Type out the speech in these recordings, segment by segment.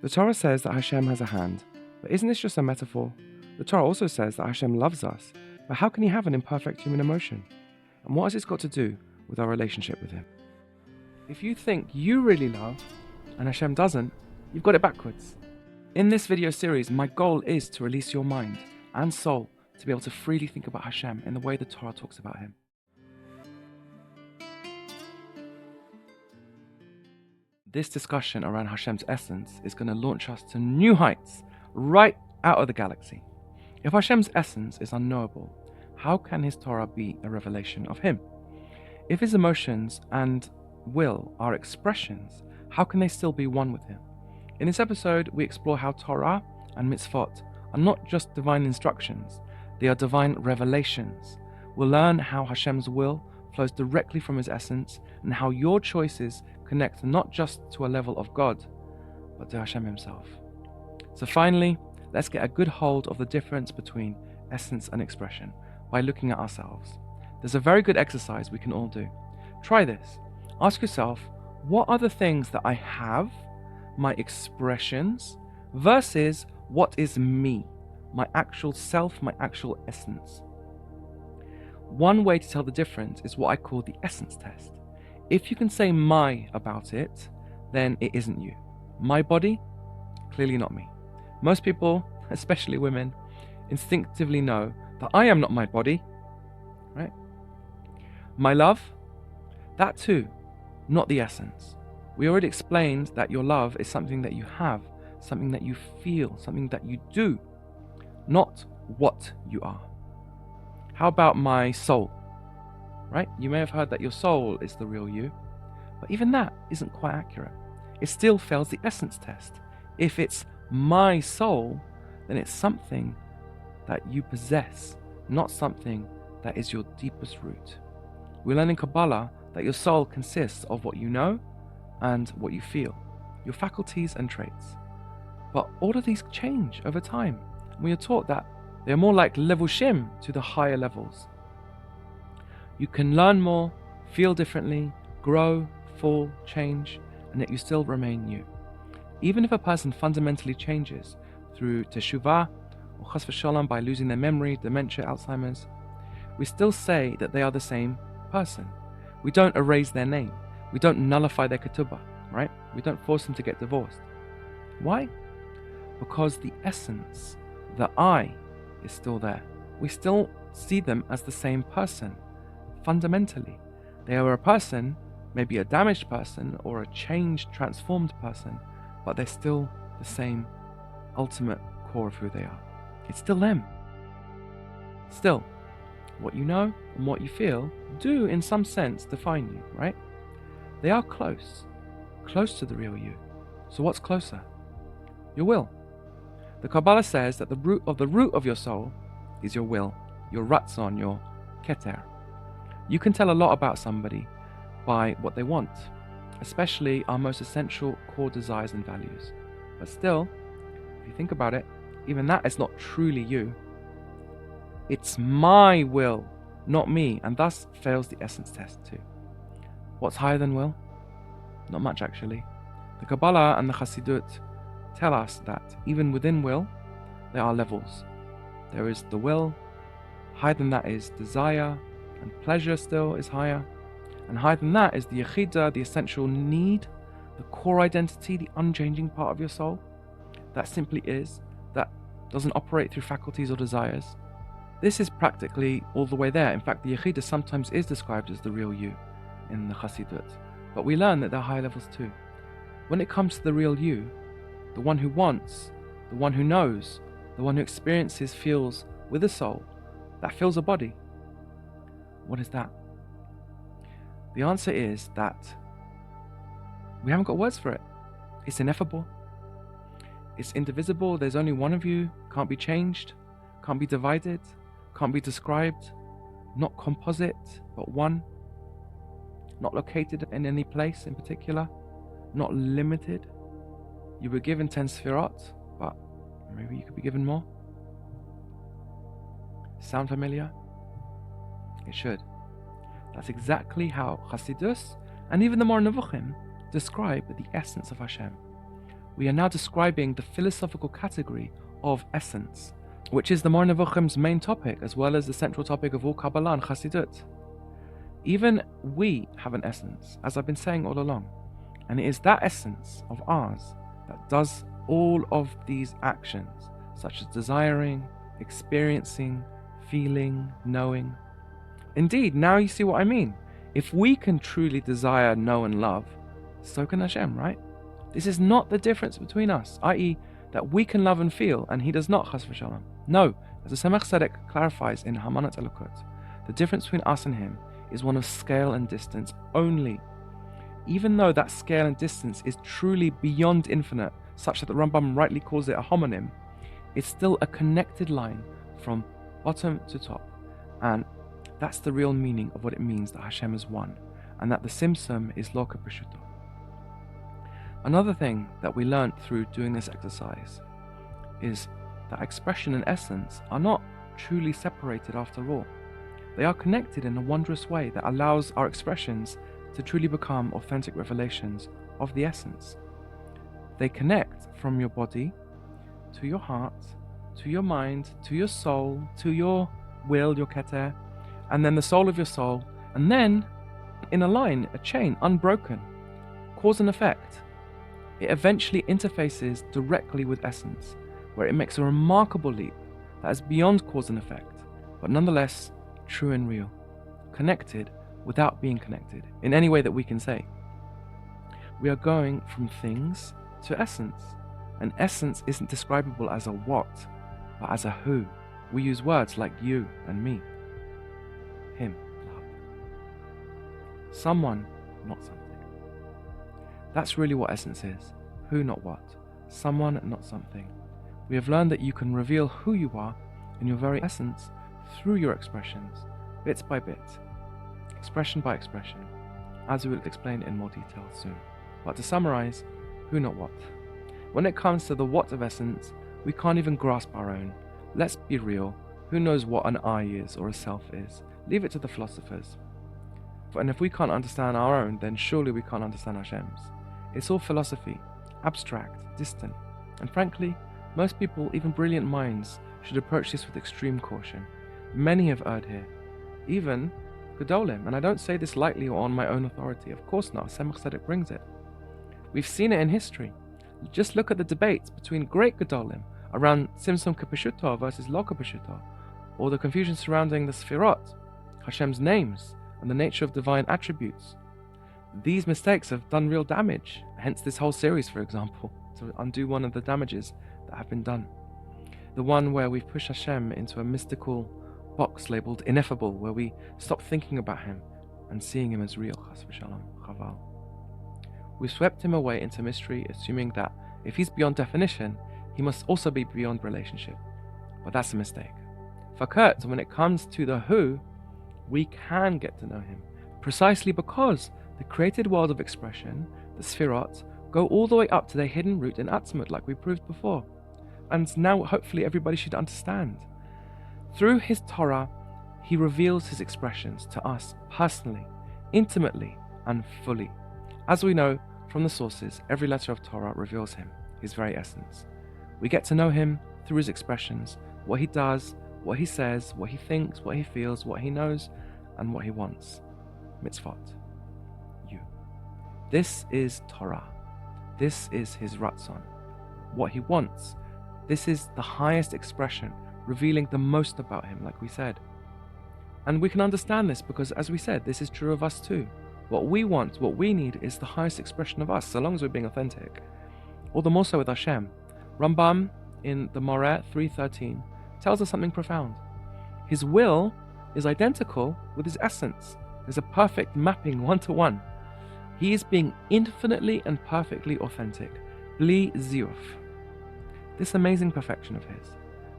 The Torah says that Hashem has a hand, but isn't this just a metaphor? The Torah also says that Hashem loves us, but how can he have an imperfect human emotion? And what has this got to do with our relationship with him? If you think you really love, and Hashem doesn't, you've got it backwards. In this video series, my goal is to release your mind and soul to be able to freely think about Hashem in the way the Torah talks about him. This discussion around Hashem's essence is going to launch us to new heights, right out of the galaxy. If Hashem's essence is unknowable, how can his Torah be a revelation of him? If his emotions and will are expressions, how can they still be one with him? In this episode, we explore how Torah and mitzvot are not just divine instructions, they are divine revelations. We'll learn how Hashem's will flows directly from his essence and how your choices connect not just to a level of God, but to Hashem himself. So finally, let's get a good hold of the difference between essence and expression by looking at ourselves. There's a very good exercise we can all do. Try this. Ask yourself, what are the things that I have, my expressions, versus what is me, my actual self, my actual essence? One way to tell the difference is what I call the essence test. If you can say my about it, then it isn't you. My body? Clearly not me. Most people, especially women, instinctively know that I am not my body, right? My love? That too, not the essence. We already explained that your love is something that you have, something that you feel, something that you do, not what you are. How about my soul? Right? You may have heard that your soul is the real you, but even that isn't quite accurate. It still fails the essence test. If it's my soul, then it's something that you possess, not something that is your deepest root. We learn in Kabbalah that your soul consists of what you know and what you feel, your faculties and traits. But all of these change over time. We are taught that they are more like levushim to the higher levels. You can learn more, feel differently, grow, fall, change, and yet you still remain you. Even if a person fundamentally changes through teshuvah or chas v'shalom by losing their memory, dementia, Alzheimer's, we still say that they are the same person. We don't erase their name. We don't nullify their ketubah, right? We don't force them to get divorced. Why? Because the essence, the I, is still there. We still see them as the same person. Fundamentally, they are a person, maybe a damaged person or a changed, transformed person, but they're still the same ultimate core of who they are. It's still them. Still, what you know and what you feel do in some sense define you, right? They are close to the real you. So what's closer? Your will. The Kabbalah says that the root of your soul is your will, your ratzon, your keter. You can tell a lot about somebody by what they want, especially our most essential core desires and values. But still, if you think about it, even that is not truly you. It's my will, not me, and thus fails the essence test too. What's higher than will? Not much actually. The Kabbalah and the Chassidut tell us that even within will, there are levels. There is the will, higher than that is desire, and pleasure still is higher. And higher than that is the Yechida, the essential need, the core identity, the unchanging part of your soul. That simply is, that doesn't operate through faculties or desires. This is practically all the way there. In fact, the Yechida sometimes is described as the real you in the Chassidut. But we learn that there are higher levels too. When it comes to the real you, the one who wants, the one who knows, the one who experiences, feels with a soul, that fills a body. What is that? The answer is that we haven't got words for it. It's ineffable. It's indivisible. There's only one of you. Can't be changed. Can't be divided. Can't be described. Not composite, but one. Not located in any place in particular. Not limited. You were given 10 Sefirot, but maybe you could be given more. Sound familiar? It should. That's exactly how Chassidus and even the more Nevuchim describe the essence of Hashem. we are now describing the philosophical category of essence, which is the Moreh Nevuchim's main topic, as well as the central topic of all Kabbalah and Chassidut. Even we have an essence, as I've been saying all along, and it is that essence of ours that does all of these actions, such as desiring, experiencing, feeling, knowing. Indeed, now you see what I mean. If we can truly desire, know, and love, so can Hashem, right? This is not the difference between us, i.e., that we can love and feel, and he does not, chas v'shalom. No, as the Tzemach Tzedek clarifies in Hamanat Elokut, the difference between us and him is one of scale and distance only. Even though that scale and distance is truly beyond infinite, such that the Rambam rightly calls it a homonym, it's still a connected line from bottom to top. And that's the real meaning of what it means that Hashem is one, and that the Tzimtzum is lo kepeshuto. Another thing that we learned through doing this exercise is that expression and essence are not truly separated after all. They are connected in a wondrous way that allows our expressions to truly become authentic revelations of the essence. They connect from your body to your heart, to your mind, to your soul, to your will, your keter, and then the soul of your soul, and then in a line, a chain, unbroken, cause and effect. It eventually interfaces directly with essence, where it makes a remarkable leap that is beyond cause and effect, but nonetheless true and real, connected without being connected in any way that we can say. We are going from things to essence, and essence isn't describable as a what, but as a who. We use words like you and me, him, love, someone, not something. That's really what essence is. Who, not what. Someone, not something. We have learned that you can reveal who you are in your very essence through your expressions, bit by bit, expression by expression, as we will explain in more detail soon. But to summarize, who, not what. When it comes to the what of essence, we can't even grasp our own. Let's be real. Who knows what an I is or a self is? Leave it to the philosophers. And if we can't understand our own, then surely we can't understand Hashem's. It's all philosophy, abstract, distant, and frankly, most people, even brilliant minds, should approach this with extreme caution. Many have erred here, even Gedolim, and I don't say this lightly or on my own authority. Of course not. Tzemach Tzedek brings it. We've seen it in history. Just look at the debates between great Gedolim around Tzimtzum kepeshuto versus lo kepeshuto, or the confusion surrounding the Sefirot, Hashem's names, and the nature of divine attributes. These mistakes have done real damage, hence this whole series, for example, to undo one of the damages that have been done. The one where we've pushed Hashem into a mystical box labeled ineffable, where we stop thinking about him and seeing him as real, chas v'shalom, chaval. We've swept him away into mystery, assuming that if he's beyond definition, he must also be beyond relationship. But that's a mistake. For Kurt, when it comes to the who, we can get to know him, precisely because the created world of expression, the Sefirot, go all the way up to their hidden root in Atzmut, like we proved before. And now hopefully everybody should understand. Through his Torah, he reveals his expressions to us personally, intimately, and fully. As we know from the sources, every letter of Torah reveals him, his very essence. We get to know him through his expressions, what he does, what he says, what he thinks, what he feels, what he knows, and what he wants. Mitzvot. You. This is Torah. This is his Ratzon. What he wants. This is the highest expression, revealing the most about him, like we said. And we can understand this because, as we said, this is true of us too. What we want, what we need, is the highest expression of us, so long as we're being authentic. All the more so with Hashem. Rambam, in the Moreh 3:13, tells us something profound. His will is identical with his essence. There's a perfect mapping one-to-one. He is being infinitely and perfectly authentic. Bli ziyuf. This amazing perfection of his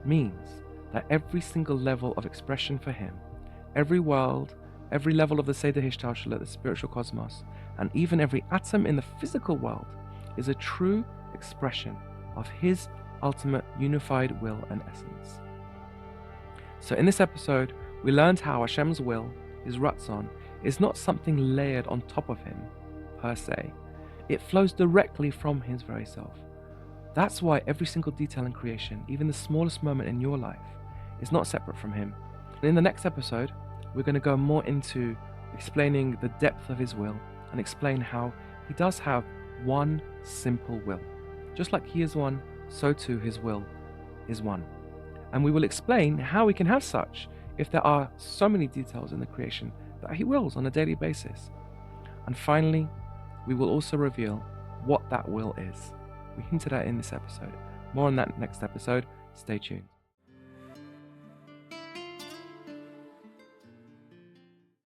means that every single level of expression for him, every world, every level of the Seder Hishtalshelet, the spiritual cosmos, and even every atom in the physical world is a true expression of his ultimate unified will and essence. So in this episode, we learned how Hashem's will, his Ratzon, is not something layered on top of him, per se. It flows directly from his very self. That's why every single detail in creation, even the smallest moment in your life, is not separate from him. In the next episode, we're going to go more into explaining the depth of his will and explain how he does have one simple will. Just like he is one, so too his will is one. And we will explain how he can have such if there are so many details in the creation that he wills on a daily basis. And finally, we will also reveal what that will is. We hinted at in this episode. More on that next episode. Stay tuned.